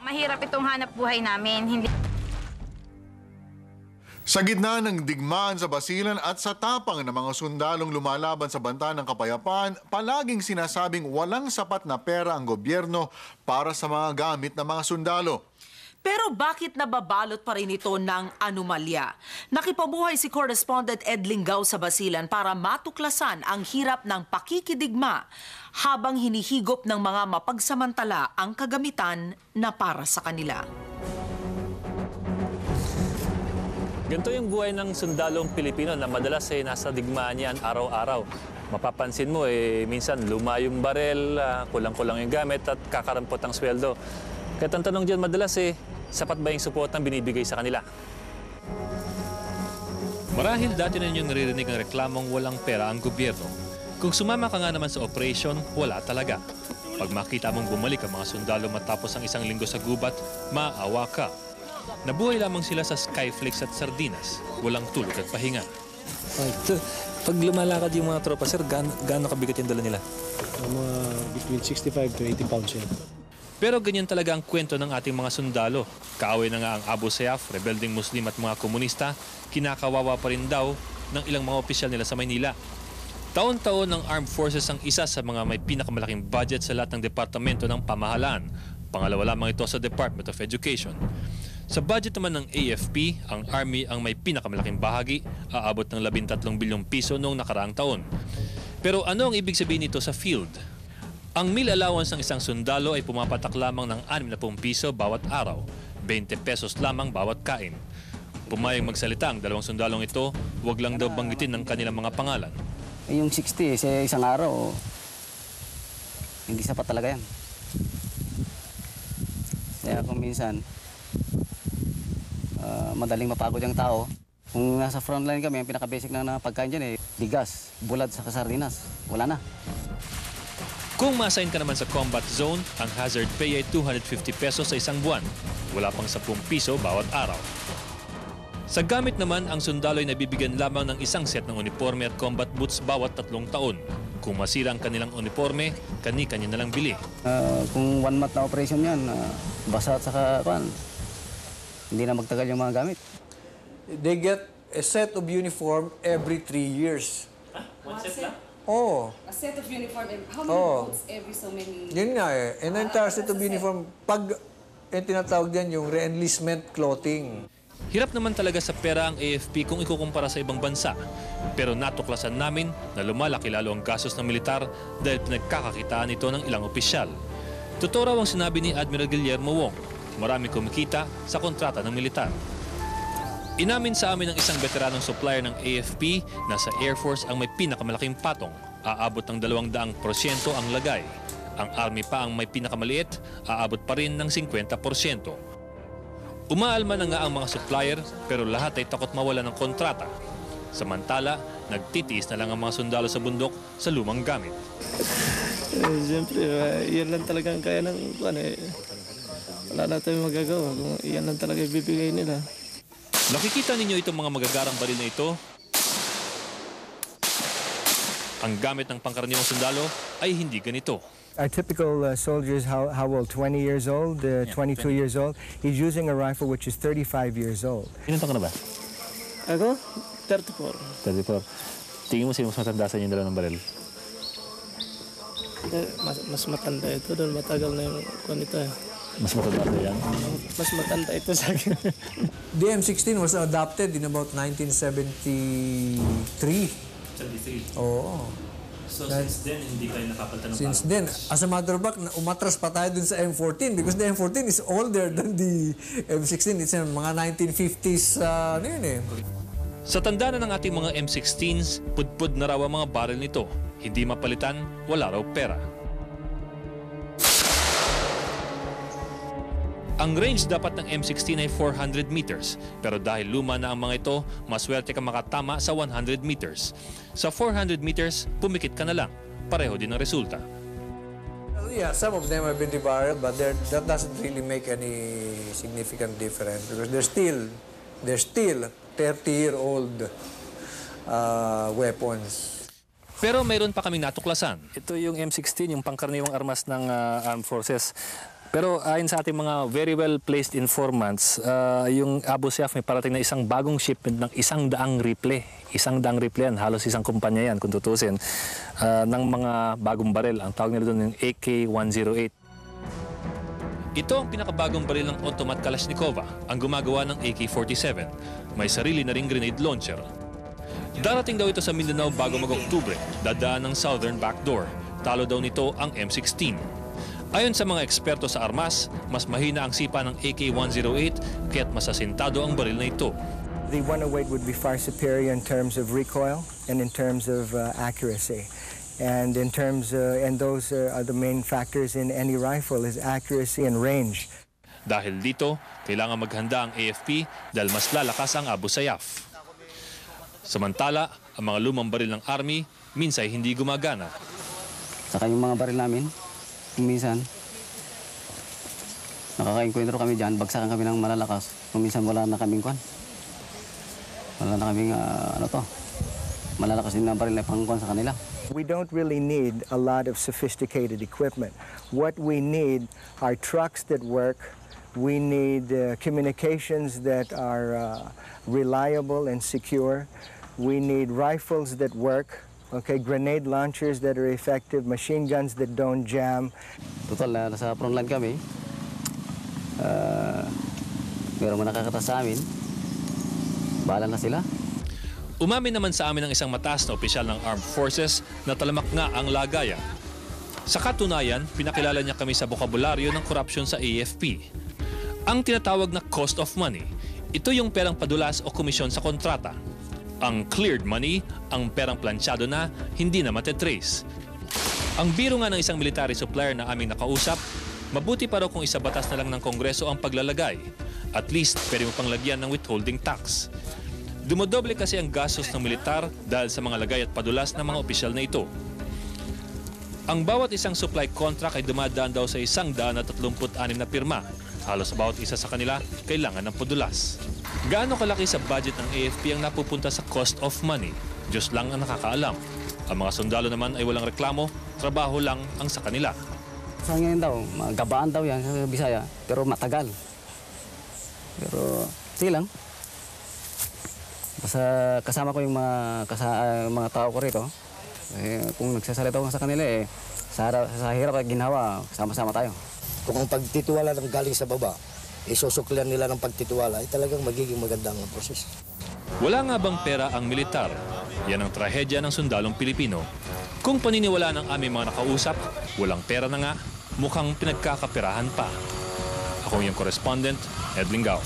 Mahirap itong hanap buhay namin. Hindi... Sa gitna ng digmaan sa Basilan at sa tapang ng mga sundalong lumalaban sa banta ng kapayapaan, palaging sinasabing walang sapat na pera ang gobyerno para sa mga gamit ng mga sundalo. Pero bakit nababalot pa rin ito ng anomalya? Nakipabuhay si Correspondent Ed Lingaw sa Basilan para matuklasan ang hirap ng pakikidigma habang hinihigop ng mga mapagsamantala ang kagamitan na para sa kanila. Ganito yung buhay ng sundalong Pilipino na madalas nasa digmaan yan araw-araw. Mapapansin mo, minsan luma yung barel, kulang-kulang yung gamit at kakarampot ang sweldo. Kaya ang tanong dyan madalas sapat ba yung suportang binibigay sa kanila? Marahil dati na ninyong naririnig ang reklamong walang pera ang gobyerno. Kung sumama ka nga naman sa operation, wala talaga. Pag makita mong bumalik ang mga sundalo matapos ang isang linggo sa gubat, maawa ka. Nabuhay lamang sila sa skyflakes at sardinas, walang tulog at pahinga. Pag lumalakad yung mga tropa, sir, gaano kabigat yung dala nila? Between 65 to 80 pounds yan. Pero ganyan talaga ang kwento ng ating mga sundalo. Kaaway na nga ang Abu Sayyaf, rebelding Muslim at mga komunista, kinakawawa pa rin daw ng ilang mga opisyal nila sa Maynila. Taon-taon ng Armed Forces ang isa sa mga may pinakamalaking budget sa lahat ng departamento ng pamahalaan. Pangalawa lamang ito sa Department of Education. Sa budget naman ng AFP, ang Army ang may pinakamalaking bahagi, aabot ng 13 bilyong piso noong nakaraang taon. Pero ano ang ibig sabihin nito sa field? Ang meal allowance ng isang sundalo ay pumapatak lamang ng 60 piso bawat araw, 20 pesos lamang bawat kain. Pumayang magsalita ang dalawang sundalong ito, huwag lang daw banggitin ng kanilang mga pangalan. Yung 60 sa isang araw, hindi sapat talaga yan. Kaya kung minsan, madaling mapagod yung tao. Kung nasa frontline kami, ang pinaka-basic na pagkain dyan bigas, bulad sa sardinas. Wala na. Kung ma-assign ka naman sa combat zone, ang hazard pay ay 250 pesos sa isang buwan. Wala pang 10 piso bawat araw. Sa gamit naman, ang sundalo ay nabibigyan lamang ng isang set ng uniforme at combat boots bawat 3 taon. Kung masira ang kanilang uniforme, kani-kanya na lang bili. Kung 1 month na operation yan, basa at saka hindi na magtagal yung mga gamit. They get a set of uniform every 3 years. One set lang? Oh. A set of uniform, and how many boots every so many... Yun nga an entire set of uniform. Pag tinatawag yan yung re-enlistment clothing. Hirap naman talaga sa pera ang AFP kung ikukumpara sa ibang bansa. Pero natuklasan namin na lumalaki lalo ang gastos ng militar dahil pinagkakakitaan ito ng ilang opisyal. Totoo raw ang sinabi ni Admiral Guillermo Wong, marami kumikita sa kontrata ng militar. Inamin sa amin ng isang veteranong supplier ng AFP na sa Air Force ang may pinakamalaking patong, aabot ng 200% ang lagay. Ang Army pa ang may pinakamaliit, aabot pa rin ng 50%. Umaalma na nga ang mga supplier pero lahat ay takot mawala ng kontrata. Samantala, nagtitiis na lang ang mga sundalo sa bundok sa lumang gamit. Siyempre, yan lang talaga ang kaya ng wala na tayong magagawa kung yan lang talaga ibibigay nila. Nakikita ninyo itong mga magagarang baril na ito? Ang gamit ng pangkaraniwang sundalo ay hindi ganito. Our typical soldier is how old? 20 years old, 22 years old. He's using a rifle which is 35 years old. Ilan taon ka na ba? Ako? 34. 34. Tingin mo sino mas matanda sa inyo dalawa ng baril? Mas matanda ito dahil matagal na yung kunita. Mas matanda sa yan? Mas matanda ito sa akin. The M16 was adopted in about 1973. 73. Oo. So since then, hindi kayo nakapalitan ng Since then, as a matter of fact, umatras pa tayo dun sa M14 because the M14 is older than the M16. It's mga 1950s, Sa tanda na ng ating mga M16s, pudpud na raw ang mga baril nito. Hindi mapalitan, wala raw pera. Ang range dapat ng M16 ay 400 meters, pero dahil luma na ang mga ito, maswerte ka makatama sa 100 meters. Sa 400 meters, pumikit ka na lang. Pareho din ang resulta. Yeah, some of them have been debarred, but that doesn't really make any significant difference because they're still 30-year-old weapons. Pero mayroon pa kaming natuklasan. Ito yung M16, yung pangkaraniwang armas ng Armed Forces. Pero ayon sa ating mga very well placed informants, yung Abu Sayyaf may parating na isang bagong shipment ng 100 rifle. 100 rifle yan, halos isang kumpanya yan kung tutusin, ng mga bagong baril. Ang tawag nila doon yung AK-108. Ito ang pinakabagong baril ng Automat Kalashnikova, ang gumagawa ng AK-47. May sarili na ring grenade launcher. Darating daw ito sa Mindanao bago mag-Oktubre, dadaan ng Southern Backdoor. Talo daw nito ang M16. Ayon sa mga eksperto sa armas, mas mahina ang sipa ng AK-108 kaya't masasintado ang baril na ito. The 108 would be far superior in terms of recoil and in terms of accuracy. And in terms, and those are the main factors in any rifle is accuracy and range. Dahil dito, kailangan maghanda ang AFP dahil mas lalakas ang Abu Sayyaf. Samantala, ang mga lumang baril ng Army minsay hindi gumagana. Saka yung mga baril namin, minsan, nakaka-encuentro kami dyan, bagsakan kami ng malalakas. Kung minsan wala na kaming kwan. Wala na kaming, malalakas din na baril na pangkwan sa kanila. We don't really need a lot of sophisticated equipment. What we need are trucks that work. We need communications that are reliable and secure. We need rifles that work. Okay, grenade launchers that are effective, machine guns that don't jam. Total, nasa frontline kami. Meron mo nakakatas sa amin. Bahala na sila. Umamin naman sa amin ng isang mataas na opisyal ng Armed Forces na talamak nga ang lagayan. Sa katunayan, pinakilala niya kami sa bokabularyo ng korupsyon sa AFP. Ang tinatawag na cost of money, ito yung perang padulas o komisyon sa kontrata. Ang cleared money, ang perang plansyado na, hindi na matetrace. Ang biro nga ng isang military supplier na aming nakausap, mabuti pa raw kung isabatas na lang ng Kongreso ang paglalagay. At least, pwede mo pang lagyan ng withholding tax. Dumodoble kasi ang gastos ng militar dahil sa mga lagay at padulas ng mga opisyal na ito. Ang bawat isang supply contract ay dumadaan daw sa 136 na pirma. Halos bawat isa sa kanila kailangan ng padulas. Gaano kalaki sa budget ng AFP ang napupunta sa cost of money? Diyos lang ang nakakaalam. Ang mga sundalo naman ay walang reklamo, trabaho lang ang sa kanila. Sa ngayon daw, magabaan daw yan sa Bisaya, pero matagal. Pero sige lang. Basta kasama ko yung mga tao ko rito. Kung nagsasalita ko sa kanila, sa hirap at ginhawa, sama-sama tayo. Kung ang pagtitiwala ng galing sa baba, isusuklan nila ng pagtitiwala, ay talagang magiging magandang proses. Wala nga bang pera ang militar? Yan ang trahedya ng sundalong Pilipino. Kung paniniwala ng aming mga nakausap, walang pera na nga, mukhang pinagkakaperahan pa. Ako yung correspondent, Ed Lingao.